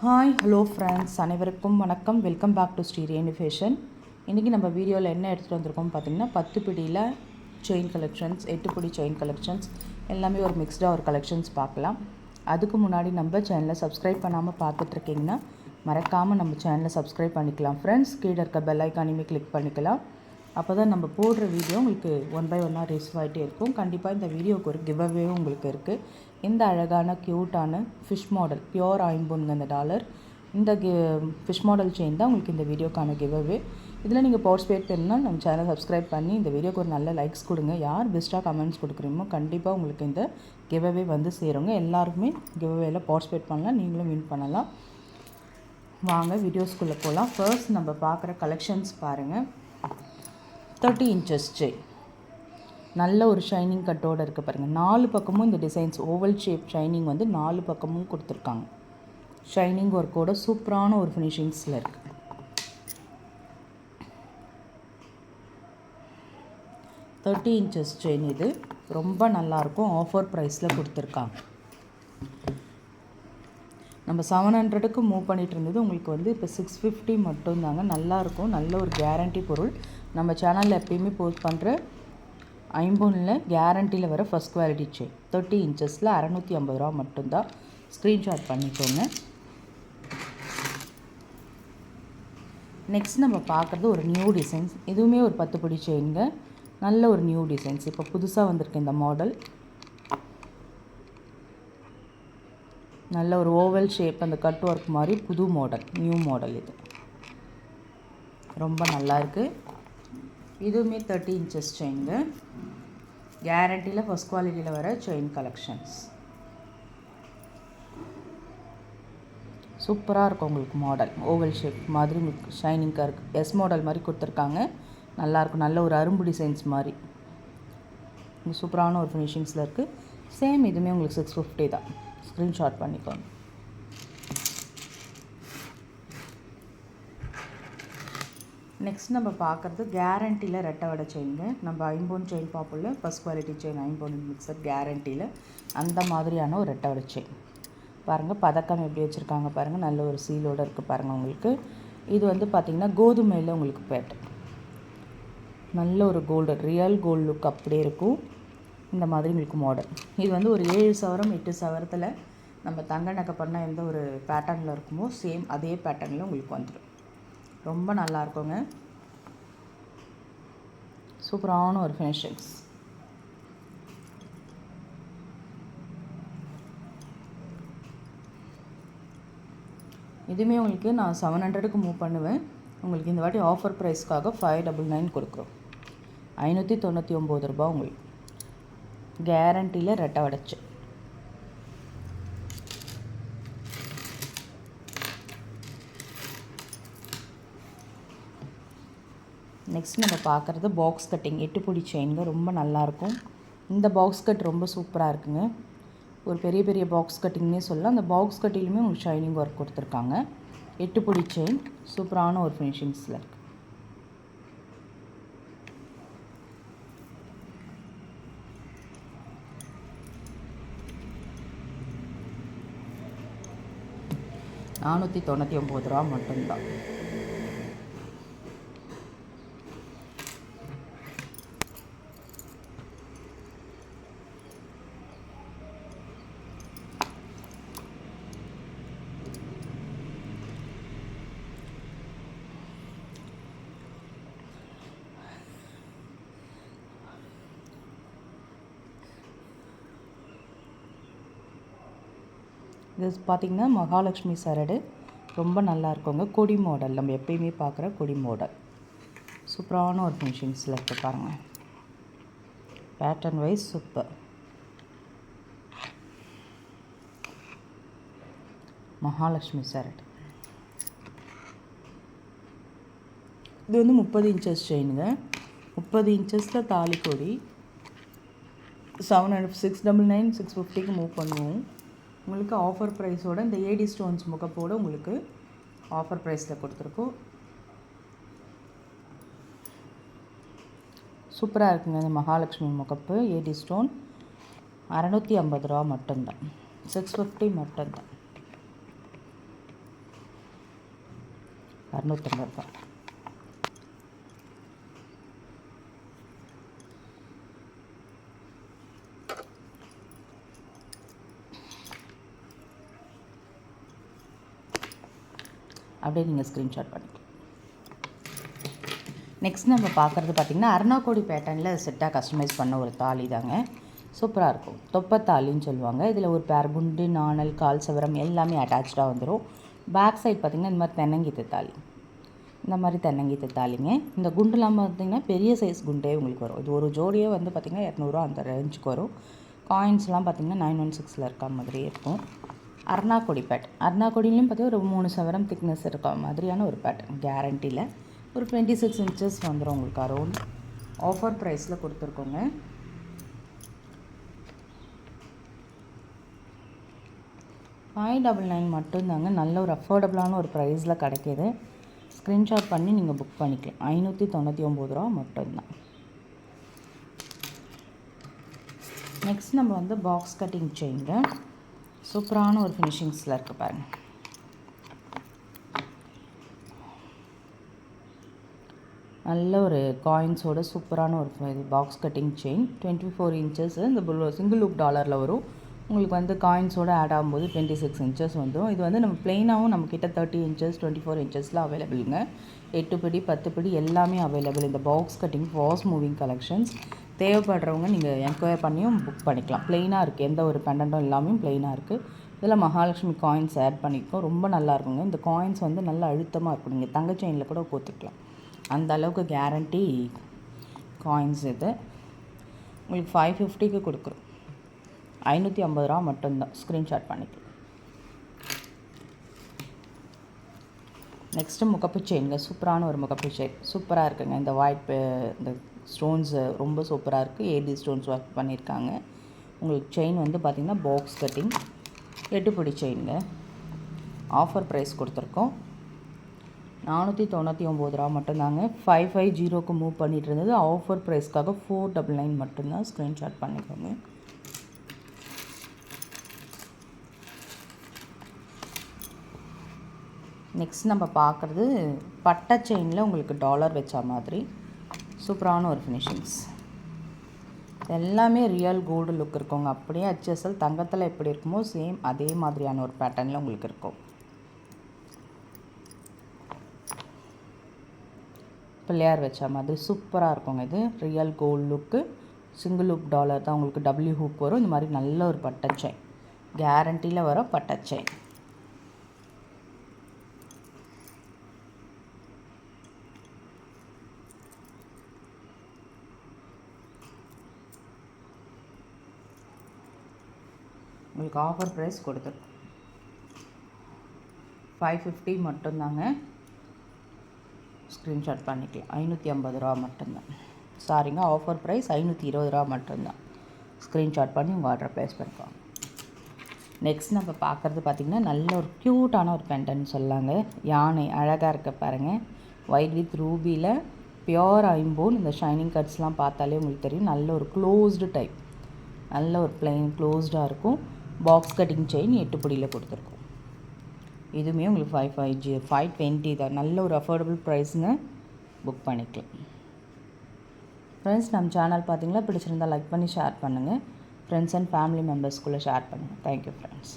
Hi hello friends, அனைவருக்கும் வணக்கம். Welcome back to Sri Renu fashion. இன்றைக்கி நம்ம வீடியோவில் என்ன எடுத்துகிட்டு வந்திருக்கோம் பார்த்திங்கன்னா, 10 பிடியில் செயின் கலெக்ஷன்ஸ், 8 பிடி செயின் கலெக்ஷன்ஸ் எல்லாமே ஒரு மிக்ஸ்டாக ஒரு கலெக்ஷன்ஸ் பார்க்கலாம். அதுக்கு முன்னாடி நம்ம சேனலை சப்ஸ்கிரைப் பண்ணாமல் பார்த்துட்ருக்கீங்கன்னா மறக்காமல் நம்ம சேனலை சப்ஸ்கிரைப் பண்ணிக்கலாம் ஃப்ரெண்ட்ஸ். கீழே இருக்க பெல் ஐக்கானையுமே கிளிக் பண்ணிக்கலாம். அப்போ தான் நம்ம போடுற வீடியோ உங்களுக்கு ஒன் பை ஒன்னாக ரிசீவ் ஆகிட்டே இருக்கும். கண்டிப்பாக இந்த வீடியோவுக்கு ஒரு கிவ்அவேவும் உங்களுக்கு இருக்குது. இந்த அழகான க்யூட்டான ஃபிஷ் மாடல் பியோர் ஐம்பொன்ங்க இந்த டாலர். இந்த ஃபிஷ் மாடல் செயின் தான் உங்களுக்கு இந்த வீடியோக்கான கிவ்அவே. இதில் நீங்கள் பார்ட்டிசிபேட் பண்ணால் நம்ம சேனலை சப்ஸ்கிரைப் பண்ணி இந்த வீடியோக்கு ஒரு நல்ல லைக்ஸ் கொடுங்க. யார் பெஸ்ட்டாக கமெண்ட்ஸ் கொடுக்குறீங்களோ கண்டிப்பாக உங்களுக்கு இந்த கிவ்அவே வந்து சேருங்க. எல்லாருக்குமே கிவ்அவேல பார்ட்டிசிபேட் பண்ணலாம், நீங்களும் வின் பண்ணலாம். வாங்க வீடியோஸ்குள்ளே போகலாம். ஃபர்ஸ்ட் நம்ம பார்க்குற கலெக்ஷன்ஸ் பாருங்கள். 30 inches செயின், நல்ல ஒரு ஷைனிங் கட்டோடு இருக்குது பாருங்கள். 4 பக்கமும் இந்த டிசைன்ஸ் ஓவல் ஷேப் ஷைனிங் வந்து 4 பக்கமும் கொடுத்துருக்காங்க. ஷைனிங் ஒர்க்கோட சூப்பரான ஒரு ஃபினிஷிங்ஸில் இருக்குது. தேர்ட்டி இன்ச்சஸ் செயின் இது ரொம்ப நல்லாயிருக்கும். ஆஃபர் ப்ரைஸில் கொடுத்துருக்காங்க. நம்ம 700க்கு மூவ் பண்ணிகிட்டு இருந்தது உங்களுக்கு வந்து இப்போ 650 மட்டும்தாங்க. நல்லாயிருக்கும், நல்ல ஒரு கேரண்டி பொருள். நம்ம சேனலில் எப்பயுமே போஸ்ட் பண்ணுற ஐம்பொன்னில் கேரண்டியில் வர ஃபஸ்ட் குவாலிட்டி செயின் 30 inchஸில் 650 ரூபா மட்டும்தான். ஸ்க்ரீன்ஷாட் பண்ணிக்கோங்க. நெக்ஸ்ட் நம்ம பார்க்குறது ஒரு நியூ டிசைன்ஸ். இதுவுமே ஒரு 10 பிடி செயின்ங்க. நல்ல ஒரு நியூ டிசைன்ஸ், இப்போ புதுசாக வந்திருக்கு இந்த மாடல். நல்ல ஒரு ஓவல் ஷேப், அந்த கட் ஒர்க் மாதிரி புது மாடல், நியூ மாடல். இது ரொம்ப நல்லாயிருக்கு. இதுவுமே 30 inches செயின்ங்க. கேரண்டியில் ஃபஸ்ட் குவாலிட்டியில் வர செயின் கலெக்ஷன்ஸ். சூப்பராக இருக்கும் உங்களுக்கு மாடல். ஓவல் ஷேப் மாதிரி உங்களுக்கு ஷைனிங்காக இருக்குது. எஸ் மாடல் மாதிரி கொடுத்துருக்காங்க. நல்லாயிருக்கும், நல்ல ஒரு அரும்பு டிசைன்ஸ் மாதிரி சூப்பரான ஒரு ஃபினிஷிங்ஸில் இருக்குது. சேம் இதுவுமே உங்களுக்கு 650 தான். ஸ்க்ரீன்ஷாட் பண்ணிக்கோங்க. நெக்ஸ்ட் நம்ம பார்க்குறது கேரண்டியில் ரெட்டை வடை செயின்ங்க. நம்ம ஐம்பொன் செயின் பார்ப்போம்ல, ஃபஸ்ட் குவாலிட்டி செயின் ஐம்பொன் மிக்சர் கேரண்டியில் அந்த மாதிரியான ஒரு ரெட்டை வடை செயின் பாருங்கள். பதக்கம் எப்படி வச்சுருக்காங்க பாருங்கள். நல்ல ஒரு சீலோடு இருக்குது பாருங்கள். உங்களுக்கு இது வந்து பார்த்திங்கன்னா கோதுமையில் உங்களுக்கு பேட்டர்ன், நல்ல ஒரு கோல்டு ரியல் கோல்டு லுக் அப்படியே இருக்கும். இந்த மாதிரி உங்களுக்கு மாடல். இது வந்து ஒரு 7 சவரம் 8 சவரத்தில் நம்ம தங்க நகை பண்ணால் எந்த ஒரு பேட்டர்னில் இருக்குமோ சேம் அதே பேட்டர்னில் உங்களுக்கு வந்துடும். ரொம்ப நல்லா இருக்குங்க. சூப்பரான ஒரு ஃபினிஷிங்ஸ். இதுவுமே உங்களுக்கு நான் 700க்கு மூவ் பண்ணுவேன். உங்களுக்கு இந்த வாட்டி ஆஃபர் ப்ரைஸ்க்காக 599 கொடுக்குறோம். 599 ரூபா உங்களுக்கு. கேரண்டியில் ரெட்டை வடைச்சு. நெக்ஸ்ட் நம்ம பார்க்குறது பாக்ஸ் கட்டிங் 8 பிடி செயின்ங்க. ரொம்ப நல்லாயிருக்கும். இந்த பாக்ஸ் கட் ரொம்ப சூப்பராக இருக்குங்க. ஒரு பெரிய பெரிய பாக்ஸ் கட்டிங்னே சொல்லலாம். அந்த பாக்ஸ் கட்டிலுமே உங்களுக்கு ஷைனிங் ஒர்க் கொடுத்துருக்காங்க. 8 பிடி செயின் சூப்பரான ஒரு ஃபினிஷிங்ஸில் இருக்குது. $499 மட்டும்தான். இது பார்த்திங்கன்னா மகாலட்சுமி சரடு ரொம்ப நல்லா இருக்குங்க. கொடி மாடல், நம்ம எப்பயுமே பார்க்குற கொடி மாடல். சூப்பரான ஒரு ஃபினிஷிங்ஸில் இருக்குது பாருங்கள். Pattern wise super. மகாலட்சுமி சரடு. இது வந்து 30 inches செயினுங்க. 30 inchஸில் தாலி கொடி. 699 650க்கு மூவ் பண்ணுவோம். உங்களுக்கு ஆஃபர் ப்ரைஸோடு இந்த ஏடி ஸ்டோன்ஸ் முகப்போடு உங்களுக்கு ஆஃபர் ப்ரைஸில் கொடுத்துருக்கோம். சூப்பராக இருக்குங்க. இந்த மகாலட்சுமி முகப்பு ஏடி ஸ்டோன் 650 ரூபா மட்டும்தான். 650 மட்டும்தான். 650 ரூபா. அப்படியே நீங்கள் ஸ்க்ரீன்ஷாட் பண்ணிக்கலாம். நெக்ஸ்ட் நம்ம பார்க்குறது பார்த்திங்கன்னா அருணாக்கோடி பேட்டர்னில் செட்டாக கஸ்டமைஸ் பண்ண ஒரு தாலி தாங்க. சூப்பராக இருக்கும். தொப்பத்தாலின்னு சொல்லுவாங்க. இதில் ஒரு பேர் குண்டு, நாணல், கால் சவரம் எல்லாமே அட்டாச்சாக வந்துடும். பேக் சைட் பார்த்திங்கன்னா இந்த மாதிரி தென்னங்கீத்து தாலி, இந்த மாதிரி தென்னங்கீத்து தாலிங்க. இந்த குண்டுலாம் பார்த்திங்கன்னா பெரிய சைஸ் குண்டே உங்களுக்கு வரும். இது ஒரு ஜோடியே வந்து பார்த்திங்கன்னா 200 அந்த ரேஞ்சுக்கு வரும். காயின்ஸ்லாம் பார்த்திங்கன்னா 916 இருக்க மாதிரி இருக்கும். அருணாக்கொடி பேட்டர்ன். அருணாக்கொடிலையும் பார்த்தீங்கன்னா ஒரு 3 சவரம் திக்னஸ் இருக்க மாதிரியான ஒரு பேட்டர்ன். கேரண்டியில் ஒரு 26 இன்ச்சஸ் வந்துடும் உங்களுக்கு. அரௌண்ட் ஆஃபர் ப்ரைஸில் கொடுத்துருக்கோங்க. $599 மட்டும்தாங்க. நல்ல ஒரு அஃபோர்டபுளான ஒரு ப்ரைஸில் கிடைக்கிது. ஸ்க்ரீன்ஷாட் பண்ணி நீங்கள் புக் பண்ணிக்கலாம். $599 மட்டும்தான். நெக்ஸ்ட் நம்ம வந்து பாக்ஸ் கட்டிங் செயின்ங்க. சூப்பரான ஒரு ஃபினிஷிங்ஸில் இருக்குது பாருங்கள். நல்ல ஒரு காயின்ஸோட சூப்பரான ஒரு பாக்ஸ் கட்டிங் செயின். 24 இன்ச்சஸ் இந்த சிங்கிள் லூப் டாலரில் வரும். உங்களுக்கு வந்து காயின்ஸோடு ஆட் ஆகும்போது 26 இன்ச்சஸ் வந்துடும். இது வந்து நம்ம பிளெயினாகவும் நம்மக்கிட்ட 30 இன்ச்சஸ் 24 இன்ச்சஸில் அவைலபிளுங்க. 8 பிடி 10 பிடி எல்லாமே அவைலபிள். இந்த box cutting fast moving collections தேவைப்படுறவங்க நீங்கள் என்கொயர் பண்ணியும் புக் பண்ணிக்கலாம். ப்ளெயினாக இருக்குது, எந்த ஒரு பெண்டன்ட்டும் எல்லாமே ப்ளெயினாக இருக்குது. இதில் மகாலட்சுமி காயின்ஸ் ஆட் பண்ணியிருக்கோம். ரொம்ப நல்லாயிருக்குங்க. இந்த காயின்ஸ் வந்து நல்லா அழுத்தமாக இருக்கும். நீங்கள் தங்க செயினில் கூட கோத்துக்கலாம். அந்த அளவுக்கு கேரண்டி காயின்ஸ். இது உங்களுக்கு 550க்கு கொடுக்குறோம். $550 மட்டும்தான். ஸ்க்ரீன்ஷாட் பண்ணிக்கலாம். நெக்ஸ்ட்டு முகப்பு செயின்ங்க. சூப்பரான ஒரு முகப்பு செயின். சூப்பராக இருக்குங்க. இந்த ஒயிட் இந்த ஸ்டோன்ஸு ரொம்ப சூப்பராக இருக்குது. ஏடி ஸ்டோன்ஸ் ஒர்க் பண்ணியிருக்காங்க. உங்களுக்கு செயின் வந்து பார்த்திங்கன்னா பாக்ஸ் கட்டிங் 8 பிடி செயின்ங்க. ஆஃபர் ப்ரைஸ் கொடுத்துருக்கோம். $499 மட்டும்தாங்க. 550க்கு மூவ் பண்ணிகிட்டு இருந்தது. ஆஃபர் ப்ரைஸ்க்காக 499 மட்டும்தான். ஸ்க்ரீன்ஷாட் பண்ணிக்கோங்க. நெக்ஸ்ட் நம்ம பார்க்குறது பட்டை செயினில் உங்களுக்கு டாலர் வச்ச மாதிரி சூப்பரான ஒரு ஃபினிஷிங்ஸ். எல்லாமே ரியல் கோல்டு லுக் இருக்குங்க. அப்படியே HSL தங்கத்தில் எப்படி இருக்குமோ சேம் அதே மாதிரியான ஒரு பேட்டர்னில் உங்களுக்கு இருக்கும். பிள்ளையார் வச்ச மாதிரி சூப்பராக இருக்குங்க. இது ரியல் கோல்டு லுக்கு. சிங்கிள் லூப் டாலர் தான் உங்களுக்கு. டபிள்யூ ஹூக் வரும். இந்த மாதிரி நல்ல ஒரு பட்டை செயின். கேரண்டியில் வர பட்டை செயின். உங்களுக்கு ஆஃபர் ப்ரைஸ் கொடுத்துருக்கோம். 550 மட்டும்தாங்க. ஸ்க்ரீன்ஷாட் பண்ணிக்கலாம். $550 மட்டும்தான். சாரிங்க, ஆஃபர் ப்ரைஸ் $520 மட்டும்தான். ஸ்க்ரீன்ஷாட் பண்ணி உங்கள் ஆர்டரை ப்ளேஸ் பண்ணிக்கோங்க. நெக்ஸ்ட் நம்ம பார்க்குறது பார்த்திங்கன்னா நல்ல ஒரு க்யூட்டான ஒரு பெண்டன்ட் சொல்லாங்க. யானை அழகாக இருக்க பாருங்கள். ஒயிட் வித் ரூபியில் பியோர் ஐம்போன். இந்த ஷைனிங் கட்ஸ்லாம் பார்த்தாலே உங்களுக்கு தெரியும். நல்ல ஒரு க்ளோஸ்டு டைப். நல்ல ஒரு பிளெயின் க்ளோஸ்டாக இருக்கும். பாக்ஸ் கட்டிங் செயின் 8 பிடியில் கொடுத்துருக்கோம். இதுவுமே உங்களுக்கு 520 தான். நல்ல ஒரு அஃபோர்டபுள் ப்ரைஸுங்க. புக் பண்ணிக்கலாம். ஃப்ரெண்ட்ஸ், நம்ம சேனல் பார்த்தீங்களா பிடிச்சிருந்தால் லைக் பண்ணி ஷேர் பண்ணுங்கள். ஃப்ரெண்ட்ஸ் அண்ட் ஃபேமிலி மெம்பர்ஸ்குள்ளே ஷேர் பண்ணுங்கள். Thank you friends.